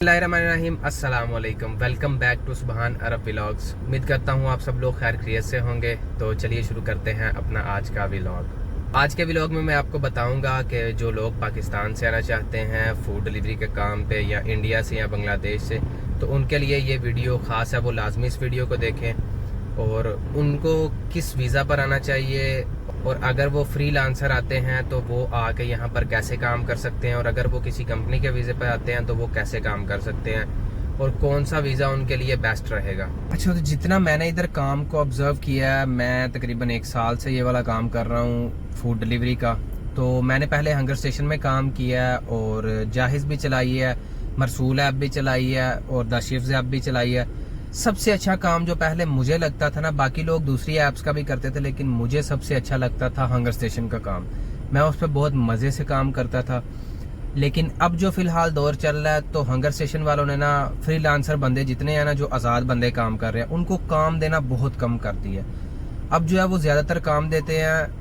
बिस्मिल्लाहिर्रहमानिर्रहीम, अस्सलाम वालेकुम। वेलकम बैक टू सुबहान अरब व्लॉग्स। उम्मीद करता हूँ आप सब लोग खैर खैरियत से होंगे। तो चलिए शुरू करते हैं अपना आज का व्लॉग। आज के व्लॉग में मैं आपको बताऊंगा कि जो लोग पाकिस्तान से आना चाहते हैं फूड डिलीवरी के काम पे, या इंडिया से या बांग्लादेश से, तो उनके लिए ये वीडियो ख़ास है। वो लाजमी इस वीडियो को देखें और उनको किस वीज़ा पर आना चाहिए, और अगर वो फ्रीलांसर आते हैं तो वो आके यहाँ पर कैसे काम कर सकते हैं, और अगर वो किसी कंपनी के वीज़े पर आते हैं तो वो कैसे काम कर सकते हैं, और कौन सा वीज़ा उनके लिए बेस्ट रहेगा। अच्छा, तो जितना मैंने इधर काम को ऑब्जर्व किया है, मैं तकरीबन 1 साल से ये वाला काम कर रहा हूँ फूड डिलीवरी का। तो मैंने पहले हंगर स्टेशन में काम किया है, और जाहिज़ भी चलाई है, मरसूल ऐप भी चलाई है, और द शिफ्स ऐप भी चलाई है। सबसे अच्छा काम जो पहले मुझे लगता था ना, बाकी लोग दूसरी ऐप्स का भी करते थे, लेकिन मुझे सबसे अच्छा लगता था हंगर स्टेशन का काम। मैं उस पर बहुत मज़े से काम करता था। लेकिन अब जो फिलहाल दौर चल रहा है, तो हंगर स्टेशन वालों ने ना फ्रीलांसर बंदे जितने हैं ना, जो आज़ाद बंदे काम कर रहे हैं, उनको काम देना बहुत कम कर दिया। अब जो है वो ज़्यादातर काम देते हैं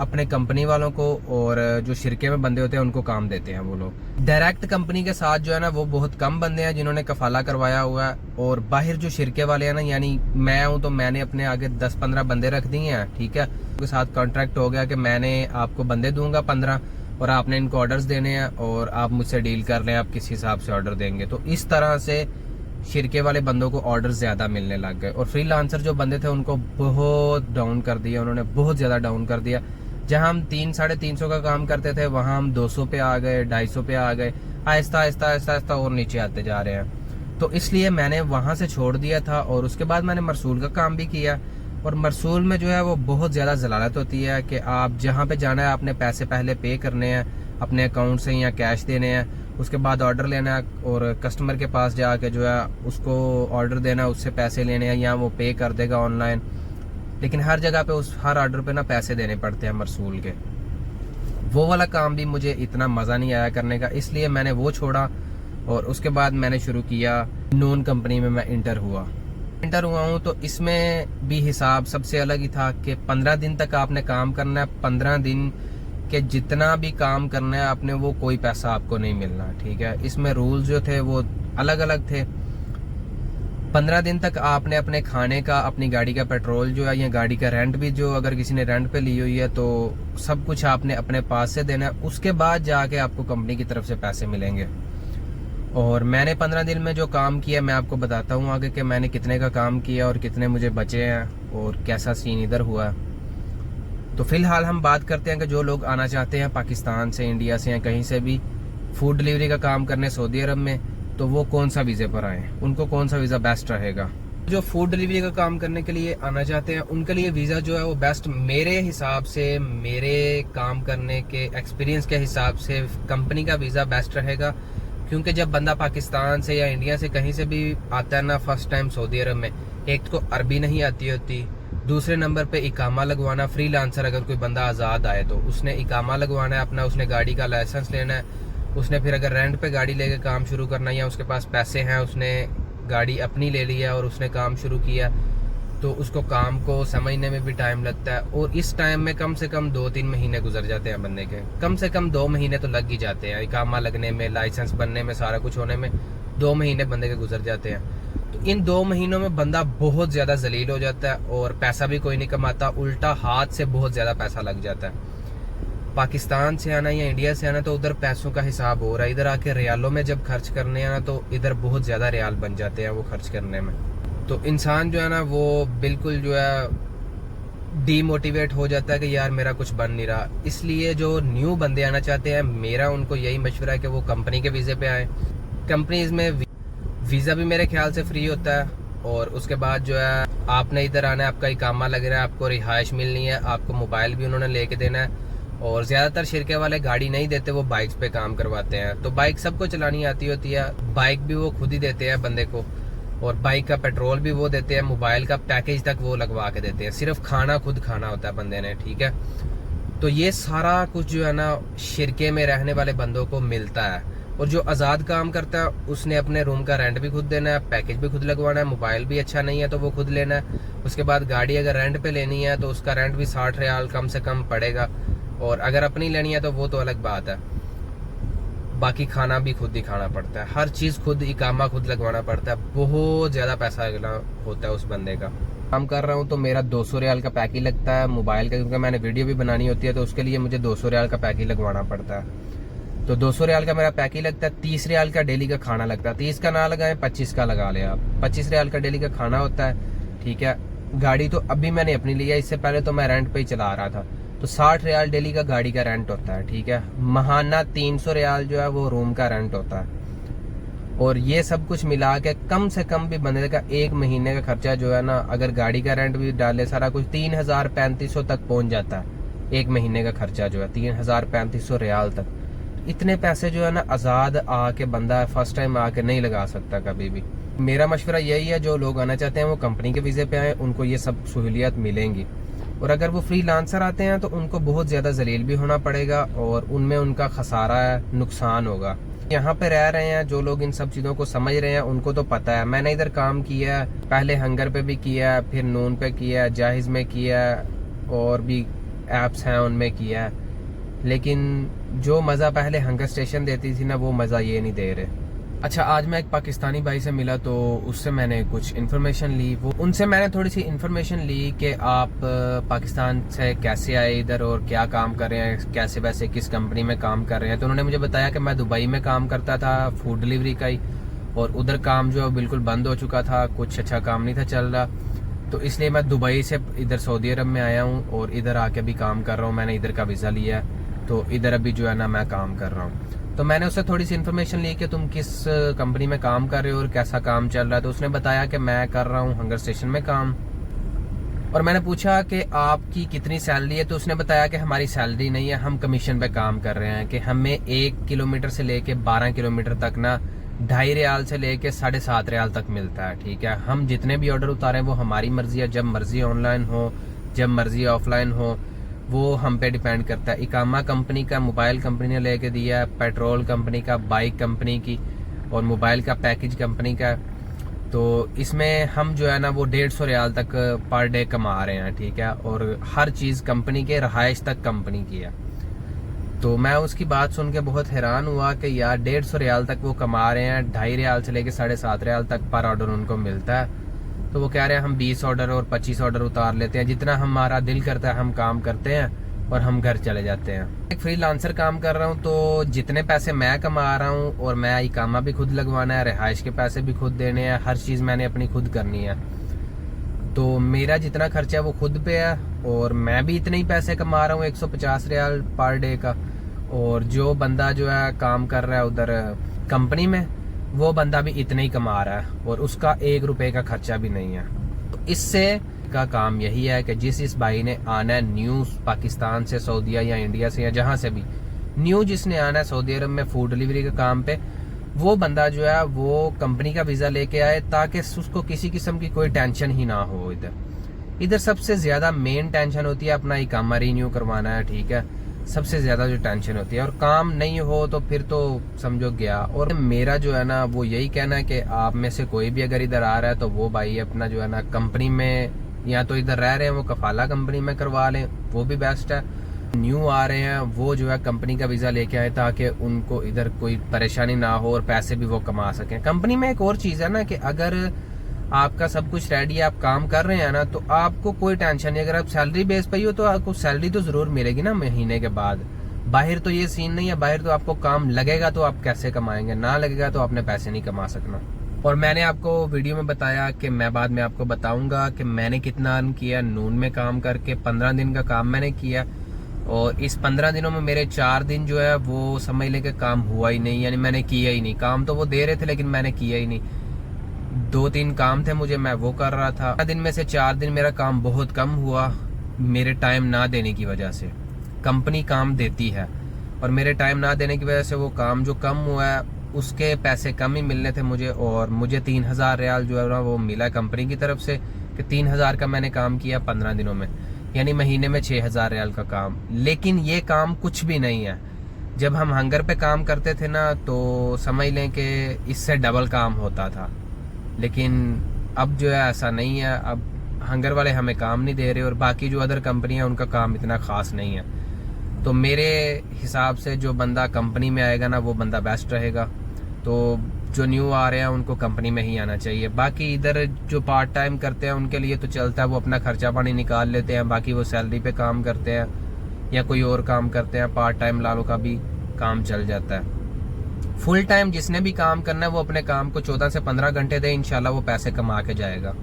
अपने कंपनी वालों को, और जो शिरके में बंदे होते हैं उनको काम देते हैं वो लोग। डायरेक्ट कंपनी के साथ जो है ना, वो बहुत कम बंदे हैं जिन्होंने कफाला करवाया हुआ है। और बाहर जो शिरके वाले हैं ना, यानी मैं हूँ, तो मैंने अपने आगे 10-15 बंदे रख दिए हैं। ठीक है, उनके साथ कॉन्ट्रैक्ट हो गया कि मैंने आपको बंदे दूंगा 15, और आपने इनको ऑर्डर्स देने हैं, और आप मुझसे डील कर लें, आप किस हिसाब से ऑर्डर देंगे। तो इस तरह से शिरके वाले बंदों को ऑर्डर ज़्यादा मिलने लग गए, और फ्रीलांसर जो बंदे थे उनको बहुत डाउन कर दिया उन्होंने, बहुत ज़्यादा डाउन कर दिया। जहां हम 300-350 का काम करते थे, वहां हम 200 पे आ गए, 250 पे आ गए, आहिस्ता आहिस्ता आहिस्ता आहिस्ता और नीचे आते जा रहे हैं। तो इसलिए मैंने वहां से छोड़ दिया था, और उसके बाद मैंने मरसूल का काम भी किया। और मरसूल में जो है वो बहुत ज़्यादा जलालत होती है कि आप जहाँ पे जाना है आपने पैसे पहले पे करने हैं अपने अकाउंट से, या कैश देने हैं, उसके बाद ऑर्डर लेना है, और कस्टमर के पास जाके जो है उसको ऑर्डर देना, उससे पैसे लेने हैं, या वो पे कर देगा ऑनलाइन। लेकिन हर जगह पे उस हर ऑर्डर पे ना पैसे देने पड़ते हैं मरसूल के। वो वाला काम भी मुझे इतना मज़ा नहीं आया करने का, इसलिए मैंने वो छोड़ा। और उसके बाद मैंने शुरू किया नून कंपनी में मैं इंटर हुआ हूँ। तो इसमें भी हिसाब सबसे अलग ही था कि 15 दिन तक आपने काम करना है। 15 दिन के जितना भी काम करना है आपने, वो कोई पैसा आपको नहीं मिलना। ठीक है, इसमें रूल्स जो थे वो अलग अलग थे। 15 दिन तक आपने अपने खाने का, अपनी गाड़ी का पेट्रोल जो है, या गाड़ी का रेंट भी, जो अगर किसी ने रेंट पे ली हुई है, तो सब कुछ आपने अपने पास से देना है। उसके बाद जाके आपको कंपनी की तरफ से पैसे मिलेंगे। और मैंने 15 दिन में जो काम किया, मैं आपको बताता हूँ आगे कि मैंने कितने का काम किया और कितने मुझे बचे हैं, और कैसा सीन इधर हुआ। तो फिलहाल हम बात करते हैं कि जो लोग आना चाहते हैं पाकिस्तान से, इंडिया से, या कहीं से भी फूड डिलीवरी का काम करने सऊदी अरब में, तो वो कौन सा वीज़े पर आए, उनको कौन सा वीज़ा बेस्ट रहेगा। जो फूड डिलीवरी का काम करने के लिए आना चाहते हैं उनके लिए वीज़ा जो है वो बेस्ट, मेरे हिसाब से, मेरे काम करने के एक्सपीरियंस के हिसाब से, कंपनी का वीज़ा बेस्ट रहेगा। क्योंकि जब बंदा पाकिस्तान से या इंडिया से कहीं से भी आता है ना फर्स्ट टाइम सऊदी अरब में, एक तो अरबी नहीं आती होती, दूसरे नंबर पे इकामा लगवाना। फ्रीलांसर अगर कोई बंदा आज़ाद आए तो उसने इकामा लगवाना है अपना, उसने गाड़ी का लाइसेंस लेना है, उसने फिर अगर रेंट पे गाड़ी लेके काम शुरू करना, या उसके पास पैसे हैं, उसने गाड़ी अपनी ले ली है और उसने काम शुरू किया, तो उसको काम को समझने में भी टाइम लगता है। और इस टाइम में कम से कम 2-3 महीने गुजर जाते हैं बंदे के, कम से कम 2 महीने तो लग ही जाते हैं इकामा लगने में, लाइसेंस बनने में, सारा कुछ होने में 2 महीने बंदे के गुजर जाते हैं। तो इन 2 महीनों में बंदा बहुत ज़्यादा जलील हो जाता है, और पैसा भी कोई नहीं कमाता, उल्टा हाथ से बहुत ज़्यादा पैसा लग जाता है। पाकिस्तान से आना या इंडिया से आना तो उधर पैसों का हिसाब हो रहा है, इधर आके रियालों में जब खर्च करने आना तो इधर बहुत ज़्यादा रियाल बन जाते हैं वो खर्च करने में। तो इंसान जो है ना वो बिल्कुल जो है डीमोटिवेट हो जाता है कि यार मेरा कुछ बन नहीं रहा। इसलिए जो न्यू बंदे आना चाहते हैं, मेरा उनको यही मशवरा है कि वो कंपनी के वीज़े पे आए। कंपनीज में वीज़ा भी मेरे ख्याल से फ्री होता है, और उसके बाद जो है आपने इधर आना है, आपका इकामा लग रहा है, आपको रिहाइश मिलनी है, आपको मोबाइल भी उन्होंने लेके देना है। और ज़्यादातर शिरके वाले गाड़ी नहीं देते, वो बाइक्स पे काम करवाते हैं। तो बाइक सबको चलानी आती होती है, बाइक भी वो खुद ही देते हैं बंदे को, और बाइक का पेट्रोल भी वो देते हैं, मोबाइल का पैकेज तक वो लगवा के देते हैं, सिर्फ खाना खुद खाना होता है बंदे ने। ठीक है, तो ये सारा कुछ जो है ना शिरके में रहने वाले बंदों को मिलता है। और जो आज़ाद काम करता है उसने अपने रूम का रेंट भी खुद देना है, पैकेज भी खुद लगवाना है, मोबाइल भी अच्छा नहीं है तो वो खुद लेना है। उसके बाद गाड़ी अगर रेंट पे लेनी है तो उसका रेंट भी 60 रियाल कम से कम पड़ेगा, और अगर अपनी लेनी है तो वो तो अलग बात है। बाकी खाना भी खुद ही खाना पड़ता है, हर चीज़ खुद, इकामा खुद लगवाना पड़ता है, बहुत ज़्यादा पैसा होता है उस बंदे का। काम कर रहा हूँ तो मेरा 200 रियाल का पैक ही लगता है मोबाइल का, क्योंकि मैंने वीडियो भी बनानी होती है तो उसके लिए मुझे 200 रियाल का पैक ही लगवाना पड़ता है। तो 200 रियाल का मेरा पैक ही लगता है। 30 रियाल का डेली का खाना लगता है। 30 का ना लगाएं, 25 का लगा ले आप। 25 रियाल का डेली का खाना होता है, ठीक है। गाड़ी तो अभी मैंने अपनी लिया, इससे पहले तो मैं रेंट पे ही चला रहा था, तो 60 रियाल डेली का गाड़ी का रेंट होता है, ठीक है। महाना 300 रियाल जो है वो रूम का रेंट होता है। और ये सब कुछ मिला के कम से कम भी बंदे का 1 महीने का खर्चा जो है ना, अगर गाड़ी का रेंट भी डाले सारा कुछ, 3000-3500 तक पहुंच जाता है। 1 महीने का खर्चा जो है 3000-3500 रियाल तक। इतने पैसे जो है ना आज़ाद आके बंदा फर्स्ट टाइम आके नहीं लगा सकता कभी भी। मेरा मशवरा यही है, जो लोग आना चाहते हैं वो कंपनी के वीज़े पे आए, उनको ये सब सहूलियत मिलेंगी। और अगर वो फ्रीलांसर आते हैं तो उनको बहुत ज़्यादा जलील भी होना पड़ेगा और उनमें उनका खसारा है, नुकसान होगा। यहाँ पे रह रहे हैं जो लोग इन सब चीज़ों को समझ रहे हैं, उनको तो पता है। मैंने इधर काम किया है, पहले हंगर पे भी किया है, फिर नून पे किया है, जाहिज़ में किया है, और भी ऐप्स हैं उनमें किया है। लेकिन जो मज़ा पहले हंगर स्टेशन देती थी ना, वो मज़ा ये नहीं दे रहे। अच्छा, आज मैं एक पाकिस्तानी भाई से मिला तो उससे मैंने कुछ इन्फॉर्मेशन ली। वो उनसे मैंने थोड़ी सी इन्फॉर्मेशन ली कि आप पाकिस्तान से कैसे आए इधर और क्या काम कर रहे हैं, कैसे वैसे किस कंपनी में काम कर रहे हैं। तो उन्होंने मुझे बताया कि मैं दुबई में काम करता था, फूड डिलीवरी का ही, और उधर काम जो बिल्कुल बंद हो चुका था, कुछ अच्छा काम नहीं था चल रहा, तो इसलिए मैं दुबई से इधर सऊदी अरब में आया हूँ और इधर आके भी काम कर रहा हूँ। मैंने इधर का वीज़ा लिया है तो इधर अभी जो है ना मैं काम कर रहा हूँ। तो मैंने उससे थोड़ी सी इन्फॉर्मेशन ली कि तुम किस कंपनी में काम कर रहे हो और कैसा काम चल रहा है। तो उसने बताया कि मैं कर रहा हूँ हंगर स्टेशन में काम। और मैंने पूछा कि आपकी कितनी सैलरी है, तो उसने बताया कि हमारी सैलरी नहीं है, हम कमीशन पे काम कर रहे हैं, कि हमें 1 किलोमीटर से लेके 12 किलोमीटर तक ना 2.5 रियाल से लेके 7.5 रियाल तक मिलता है, ठीक है। हम जितने भी ऑर्डर उतारें वो हमारी मर्जी है, जब मर्जी ऑनलाइन हो, जब मर्जी ऑफलाइन हो, वो हम पे डिपेंड करता है। इकामा कंपनी का मोबाइल कंपनी ने लेके दिया है, पेट्रोल कंपनी का, बाइक कंपनी की, और मोबाइल का पैकेज कंपनी का। तो इसमें हम जो है ना वो 150 रियाल तक पर डे कमा रहे हैं, ठीक है। और हर चीज़ कंपनी के, रहाइश तक कंपनी की है। तो मैं उसकी बात सुन के बहुत हैरान हुआ कि यार 150 रियाल तक वो कमा रहे हैं, 2.5 रियाल से लेके 7.5 रियाल तक पर ऑर्डर उनको मिलता है। तो वो कह रहे हैं हम 20 ऑर्डर और 25 ऑर्डर उतार लेते हैं, जितना हमारा दिल करता है हम काम करते हैं और हम घर चले जाते हैं। एक फ्रीलांसर काम कर रहा हूँ तो जितने पैसे मैं कमा रहा हूँ, और मैं इकामा भी खुद लगवाना है, रिहाइश के पैसे भी खुद देने हैं, हर चीज़ मैंने अपनी खुद करनी है। तो मेरा जितना खर्चा है वो खुद पे है, और मैं भी इतने ही पैसे कमा रहा हूँ, 150 रियाल पर डे का। और जो बंदा जो है काम कर रहा है उधर कंपनी में, वो बंदा भी इतने ही कमा रहा है और उसका 1 रुपए का खर्चा भी नहीं है। तो इससे का काम यही है कि जिस इस भाई ने आना है न्यू पाकिस्तान से, सऊदीया या इंडिया से या जहाँ से भी न्यू जिसने आना है सऊदी अरब में फूड डिलीवरी के काम पे, वो बंदा जो है वो कंपनी का वीज़ा लेके आए, ताकि उसको किसी किस्म की कोई टेंशन ही ना हो। इधर सबसे ज़्यादा मेन टेंशन होती है अपना इकामा रीन्यू करवाना है, ठीक है। सबसे ज़्यादा जो टेंशन होती है, और काम नहीं हो तो फिर तो समझो गया। और मेरा जो है ना वो यही कहना है कि आप में से कोई भी अगर इधर आ रहा है तो वो भाई अपना जो है ना कंपनी में, या तो इधर रह रहे हैं वो कफाला कंपनी में करवा लें, वो भी बेस्ट है। न्यू आ रहे हैं वो जो है कंपनी का वीज़ा लेके आए, ताकि उनको इधर कोई परेशानी ना हो और पैसे भी वो कमा सकें। कंपनी में एक और चीज़ है ना कि अगर आपका सब कुछ रेडी है, आप काम कर रहे हैं ना, तो आपको कोई टेंशन नहीं। अगर आप सैलरी बेस पे ही हो तो आपको सैलरी तो ज़रूर मिलेगी ना महीने के बाद। बाहर तो ये सीन नहीं है, बाहर तो आपको काम लगेगा तो आप कैसे कमाएंगे, ना लगेगा तो आपने पैसे नहीं कमा सकना। और मैंने आपको वीडियो में बताया कि मैं बाद में आपको बताऊंगा कि मैंने कितना अर्न किया नून में काम करके। 15 दिन का काम मैंने किया, और इस 15 दिनों में मेरे 4 दिन जो है वो समझ लें कि काम हुआ ही नहीं, यानी मैंने किया ही नहीं। काम तो वो दे रहे थे लेकिन मैंने किया ही नहीं। 2-3 काम थे मुझे, मैं वो कर रहा था। दिन में से 4 दिन मेरा काम बहुत कम हुआ, मेरे टाइम ना देने की वजह से। कंपनी काम देती है और मेरे टाइम ना देने की वजह से वो काम जो कम हुआ है उसके पैसे कम ही मिलने थे मुझे। और मुझे 3000 रियाल जो है ना वो मिला कंपनी की तरफ से, कि 3000 का मैंने काम किया 15 दिनों में, यानी महीने में 6000 रियाल का काम। लेकिन ये काम कुछ भी नहीं है। जब हम हंगर पे काम करते थे ना तो समझ लें कि इससे डबल काम होता था, लेकिन अब जो है ऐसा नहीं है। अब हंगर वाले हमें काम नहीं दे रहे, और बाकी जो अदर कंपनियां उनका काम इतना खास नहीं है। तो मेरे हिसाब से जो बंदा कंपनी में आएगा ना वो बंदा बेस्ट रहेगा। तो जो न्यू आ रहे हैं उनको कंपनी में ही आना चाहिए। बाकी इधर जो पार्ट टाइम करते हैं उनके लिए तो चलता है, वो अपना खर्चा पानी निकाल लेते हैं, बाकी वो सैलरी पे काम करते हैं या कोई और काम करते हैं, पार्ट टाइम लालों का भी काम चल जाता है। फुल टाइम जिसने भी काम करना है वो अपने काम को 14 से 15 घंटे दे, इंशाल्लाह वो पैसे कमा के जाएगा।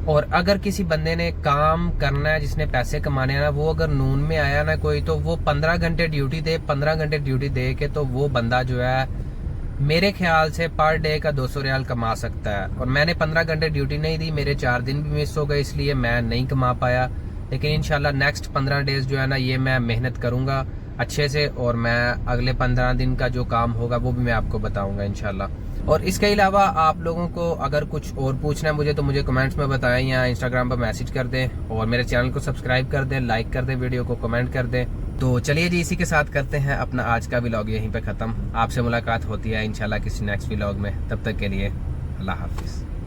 और अगर किसी बंदे ने काम करना है, जिसने पैसे कमाने हैं ना, वो अगर नून में आया ना कोई, तो वो 15 घंटे ड्यूटी दे, 15 घंटे ड्यूटी दे के तो वो बंदा जो है मेरे ख्याल से पर डे का 200 रियाल कमा सकता है। और मैंने 15 घंटे ड्यूटी नहीं दी, मेरे 4 दिन भी मिस हो गए, इसलिए मैं नहीं कमा पाया। लेकिन इंशाल्लाह नेक्स्ट 15 डेज जो है ना, ये मैं मेहनत करूंगा अच्छे से, और मैं अगले 15 दिन का जो काम होगा वो भी मैं आपको बताऊंगा इंशाल्लाह। और इसके अलावा आप लोगों को अगर कुछ और पूछना है मुझे, तो मुझे कमेंट्स में बताएं या इंस्टाग्राम पर मैसेज कर दें, और मेरे चैनल को सब्सक्राइब कर दें, लाइक कर दें, वीडियो को कमेंट कर दें। तो चलिए जी, इसी के साथ करते हैं अपना आज का व्लॉग यहीं पे ख़त्म। आपसे मुलाकात होती है इंशाल्लाह किसी नेक्स्ट व्लॉग में। तब तक के लिए अल्लाह हाफिज़।